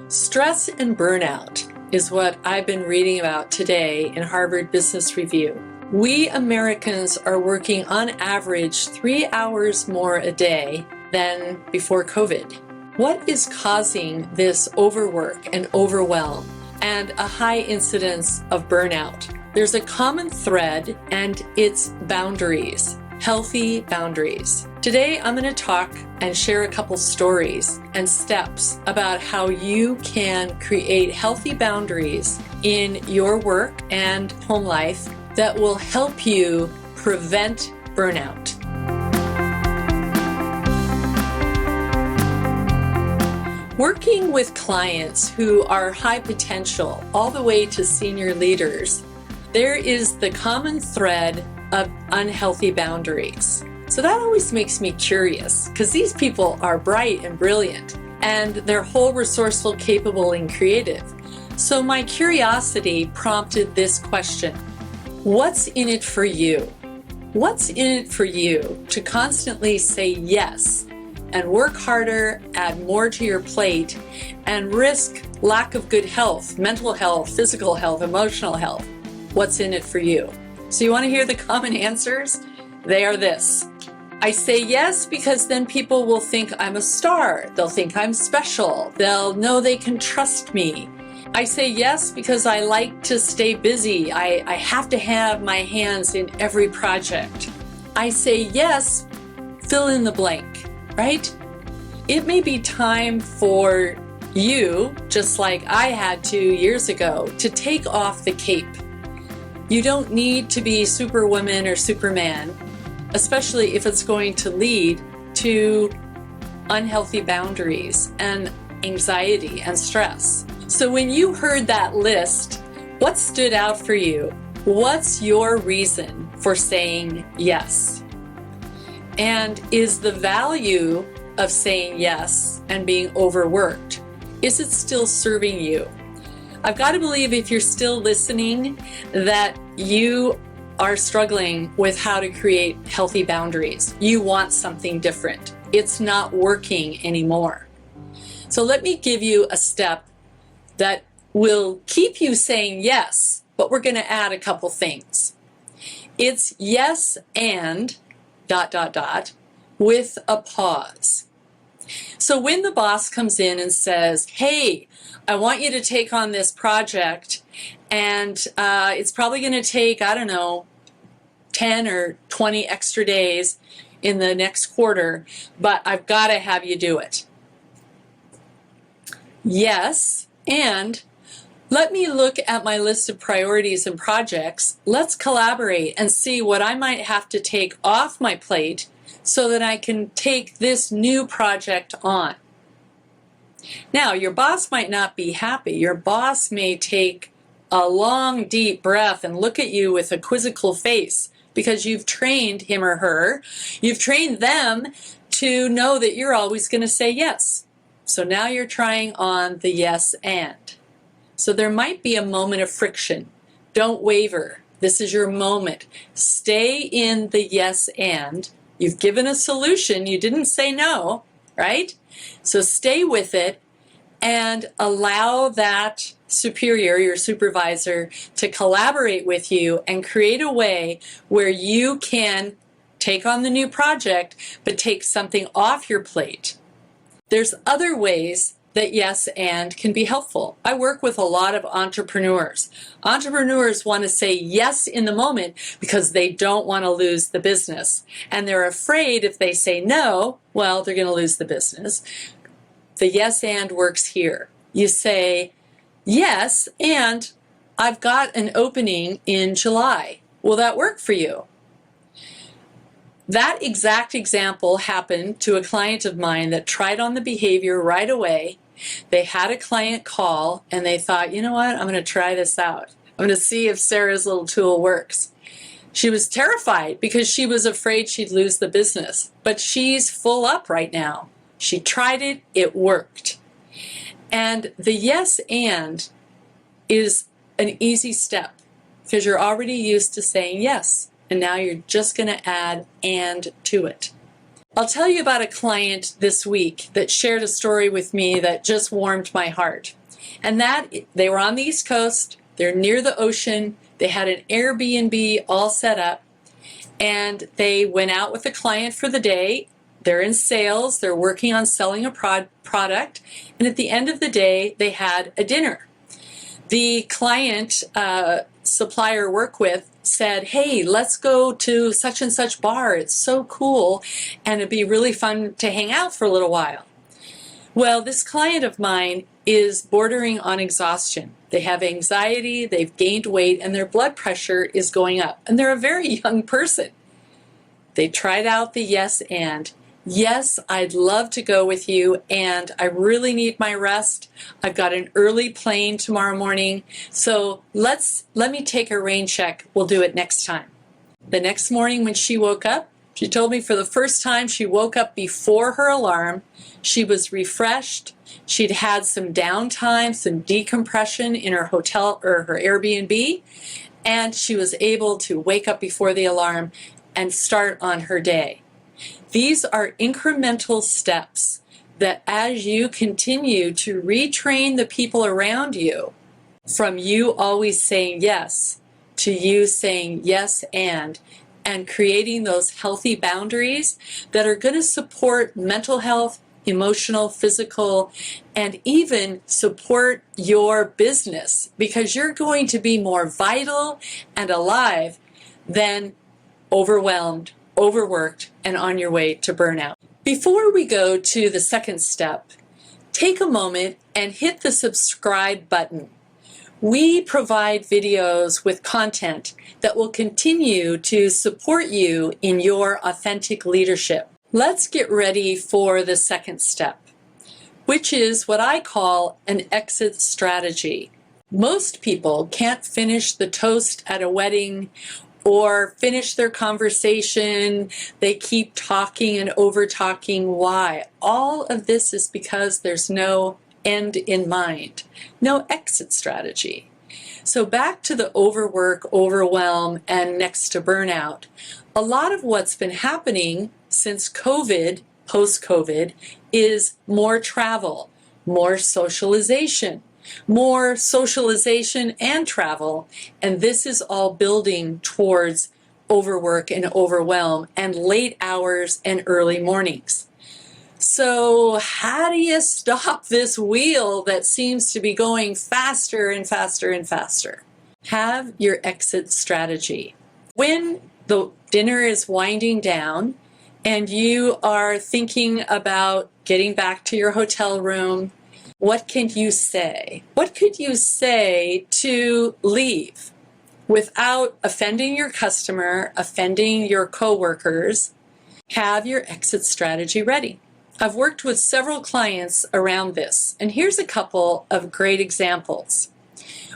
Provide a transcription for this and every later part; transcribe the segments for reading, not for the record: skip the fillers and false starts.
Stress and burnout is what I've been reading about today in Harvard Business Review. We Americans are working on average 3 hours more a day than before COVID. What is causing this overwork and overwhelm and a high incidence of burnout? There's a common thread, and it's boundaries. Healthy boundaries. Today, I'm going to talk and share a couple stories and steps about how you can create healthy boundaries in your work and home life that will help you prevent burnout. Working with clients who are high potential all the way to senior leaders, there is the common thread of unhealthy boundaries. So that always makes me curious, because these people are bright and brilliant, and they're whole, resourceful, capable, and creative. So my curiosity prompted this question: what's in it for you? What's in it for you to constantly say yes and work harder, add more to your plate, and risk lack of good health, mental health, physical health, emotional health? What's in it for you? So you want to hear the common answers? They are this. I say yes because then people will think I'm a star. They'll think I'm special. They'll know they can trust me. I say yes because I like to stay busy. I have to have my hands in every project. I say yes, fill in the blank, right? It may be time for you, just like I had to years ago, to take off the cape. You don't need to be Superwoman or Superman, especially if it's going to lead to unhealthy boundaries and anxiety and stress. So when you heard that list, what stood out for you? What's your reason for saying yes? And is the value of saying yes and being overworked, is it still serving you? I've got to believe, if you're still listening, that you are struggling with how to create healthy boundaries. You want something different. It's not working anymore. So let me give you a step that will keep you saying yes, but we're going to add a couple things. It's yes and ... with a pause. So when the boss comes in and says, hey, I want you to take on this project, and it's probably going to take, 10 or 20 extra days in the next quarter, but I've got to have you do it. Yes, and let me look at my list of priorities and projects. Let's collaborate and see what I might have to take off my plate so that I can take this new project on. Now, your boss might not be happy. Your boss may take a long, deep breath and look at you with a quizzical face, because you've trained him or her, you've trained them to know that you're always going to say yes. So now you're trying on the yes and. So there might be a moment of friction. Don't waver. This is your moment. Stay in the yes and. You've given a solution. You didn't say no, right? So stay with it and allow that superior, your supervisor, to collaborate with you and create a way where you can take on the new project, but take something off your plate. There's other ways that yes and can be helpful. I work with a lot of entrepreneurs. Entrepreneurs want to say yes in the moment because they don't want to lose the business. And they're afraid if they say no, well, they're going to lose the business. The yes and works here. You say, yes, and I've got an opening in July. Will that work for you? That exact example happened to a client of mine that tried on the behavior right away. They had a client call and they thought, you know what, I'm going to try this out. I'm going to see if Sarah's little tool works. She was terrified because she was afraid she'd lose the business, but she's full up right now. She tried it, it worked. And the yes and is an easy step because you're already used to saying yes. And now you're just going to add and to it. I'll tell you about a client this week that shared a story with me that just warmed my heart. And that they were on the East Coast, they're near the ocean, they had an Airbnb all set up, and they went out with a client for the day. They're in sales, they're working on selling a product, and at the end of the day, they had a dinner. The client supplier work with said, hey, let's go to such and such bar. It's so cool, and it'd be really fun to hang out for a little while. Well, this client of mine is bordering on exhaustion. They have anxiety, they've gained weight, and their blood pressure is going up. And they're a very young person. They tried out the yes and. Yes, I'd love to go with you, and I really need my rest. I've got an early plane tomorrow morning, so let me take a rain check. We'll do it next time. The next morning when she woke up, she told me for the first time she woke up before her alarm. She was refreshed. She'd had some downtime, some decompression in her hotel or her Airbnb, and she was able to wake up before the alarm and start on her day. These are incremental steps that as you continue to retrain the people around you, from you always saying yes to you saying yes and creating those healthy boundaries that are going to support mental health, emotional, physical, and even support your business, because you're going to be more vital and alive than overwhelmed, overworked, and on your way to burnout. Before we go to the second step, take a moment and hit the subscribe button. We provide videos with content that will continue to support you in your authentic leadership. Let's get ready for the second step, which is what I call an exit strategy. Most people can't finish the toast at a wedding or finish their conversation. They keep talking and over talking. Why? All of this is because there's no end in mind, no exit strategy. So back to the overwork, overwhelm, and next to burnout. A lot of what's been happening since COVID, post-COVID, is more travel, more socialization and travel, and this is all building towards overwork and overwhelm and late hours and early mornings. So how do you stop this wheel that seems to be going faster and faster and faster? Have your exit strategy. When the dinner is winding down and you are thinking about getting back to your hotel room, what can you say? What could you say to leave without offending your customer, offending your coworkers? Have your exit strategy ready. I've worked with several clients around this, and here's a couple of great examples.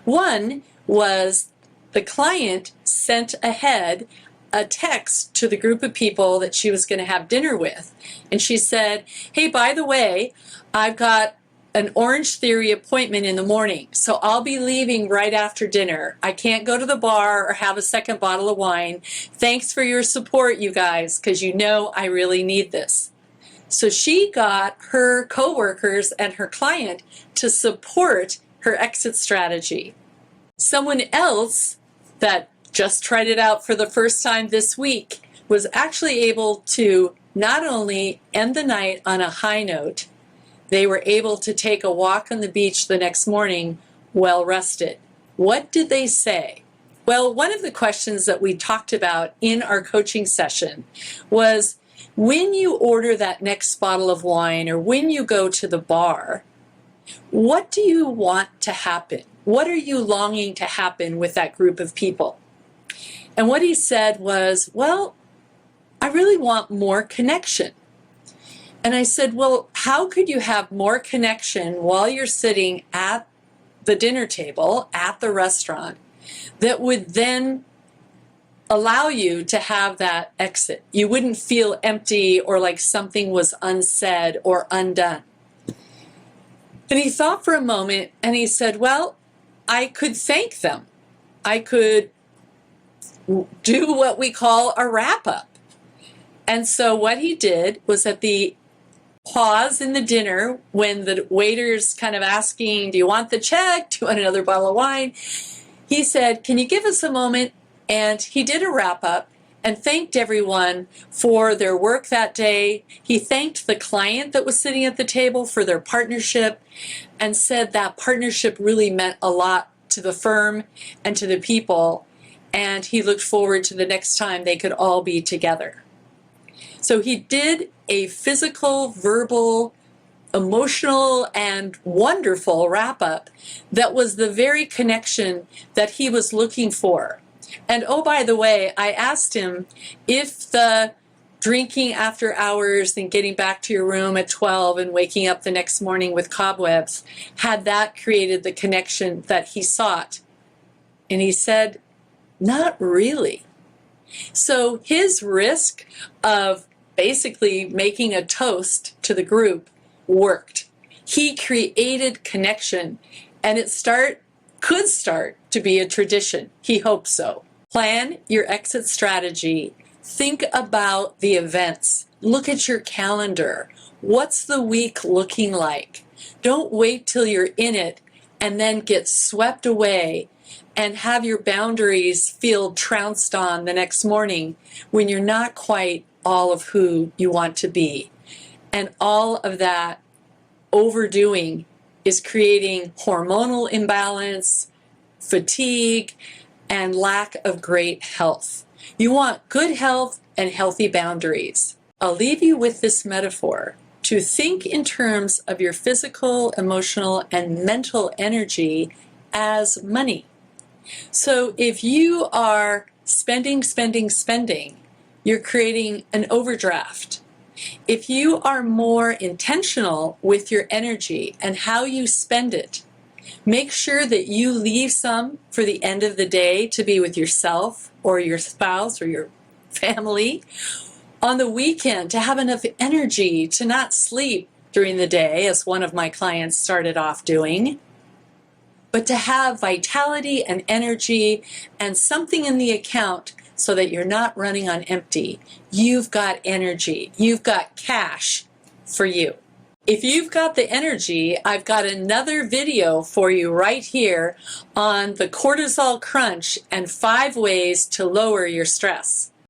One was the client sent ahead a text to the group of people that she was going to have dinner with, and she said, hey, by the way, I've got an Orange Theory appointment in the morning, so I'll be leaving right after dinner. I can't go to the bar or have a second bottle of wine. Thanks for your support, you guys, because you know I really need this. So she got her coworkers and her client to support her exit strategy. Someone else that just tried it out for the first time this week was actually able to not only end the night on a high note, they were able to take a walk on the beach the next morning well rested. What did they say? Well, one of the questions that we talked about in our coaching session was, when you order that next bottle of wine or when you go to the bar, what do you want to happen? What are you longing to happen with that group of people? And what he said was, well, I really want more connection. And I said, well, how could you have more connection while you're sitting at the dinner table, at the restaurant, that would then allow you to have that exit? You wouldn't feel empty or like something was unsaid or undone. And he thought for a moment and he said, well, I could thank them. I could do what we call a wrap up. And so what he did was at the pause in the dinner when the waiter's kind of asking, do you want the check? Do you want another bottle of wine? He said, can you give us a moment? And he did a wrap up and thanked everyone for their work that day. He thanked the client that was sitting at the table for their partnership and said that partnership really meant a lot to the firm and to the people. And he looked forward to the next time they could all be together. So he did a physical, verbal, emotional, and wonderful wrap-up that was the very connection that he was looking for. And oh, by the way, I asked him if the drinking after hours and getting back to your room at 12 and waking up the next morning with cobwebs, had that created the connection that he sought. And he said, not really. So his risk of basically making a toast to the group worked. He created connection, and it could start to be a tradition. He hopes so. Plan your exit strategy. Think about the events. Look at your calendar. What's the week looking like? Don't wait till you're in it and then get swept away and have your boundaries feel trounced on the next morning when you're not quite all of who you want to be. And all of that overdoing is creating hormonal imbalance, fatigue, and lack of great health. You want good health and healthy boundaries. I'll leave you with this metaphor to think in terms of your physical, emotional, and mental energy as money. So if you are spending, you're creating an overdraft. If you are more intentional with your energy and how you spend it, make sure that you leave some for the end of the day to be with yourself or your spouse or your family. On the weekend, to have enough energy to not sleep during the day, as one of my clients started off doing, but to have vitality and energy and something in the account so that you're not running on empty. You've got energy. You've got cash for you. If you've got the energy, I've got another video for you right here on the cortisol crunch and 5 ways to lower your stress.